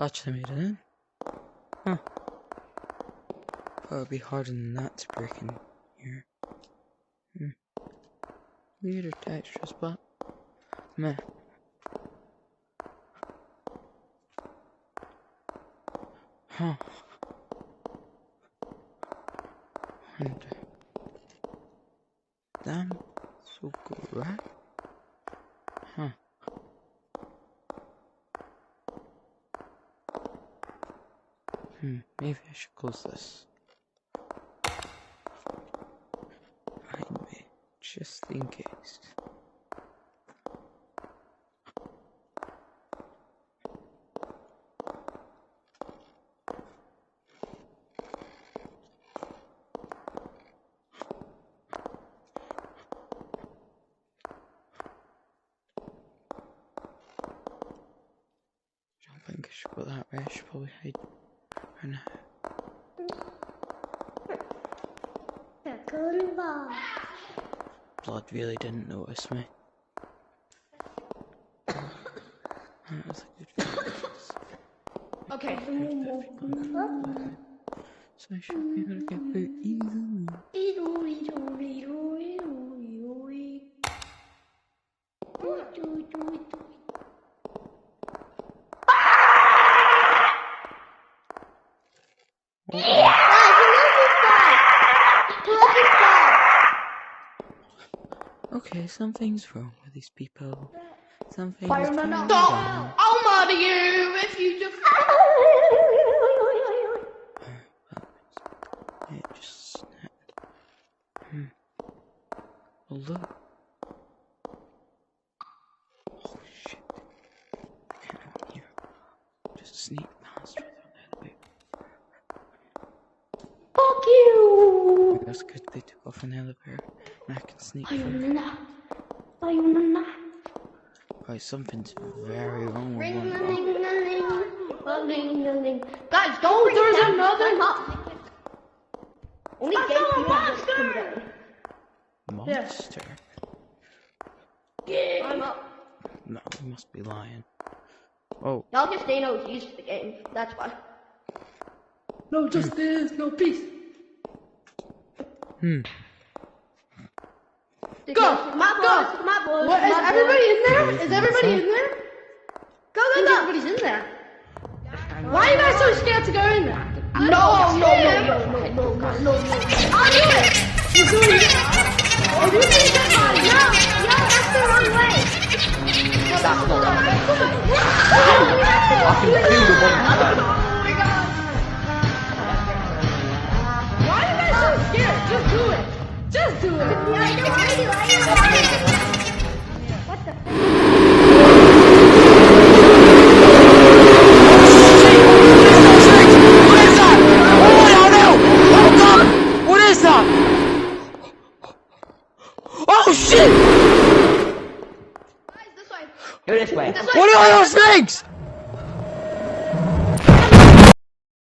Actually made it in. Huh. Thought it would be harder than that to break in here. Weirder textures, but meh. Huh. And damn, so correct. Huh. Maybe I should close this. Behind me, just in case. I don't think I should go that way. I should probably hide right now. Blood really didn't notice me. That was a good focus. Okay. So I should be able to get through easily. Okay, something's wrong with these people. Something's Fireman, wrong. stop! I'll murder you if you just. It just snapped. Oh, look. Oh, shit. I can't go here. Just sneak past without that. Fuck you! That's good. They took off an elevator. And I can sneak Sayonara. Right, something's very wrong with Ring, one. Guys, don't there's another only gay people just come down. Monster? I'm up. No, you must be lying. Oh. Y'all just ain't know used to the game. That's why. No justice, no peace. Go! My boy! What, is everybody in there? Is everybody in there? Go! Everybody's in there. Why are you guys so scared to go in there? No! I'll do it! You're doing it. Oh, you think that's fine? No, that's the wrong way. That's the wrong way. Why are you guys so scared? Just do it. Just do it. I know. What the? What is that? Oh shit! Guys, this way. Go this way. This way. What are those things?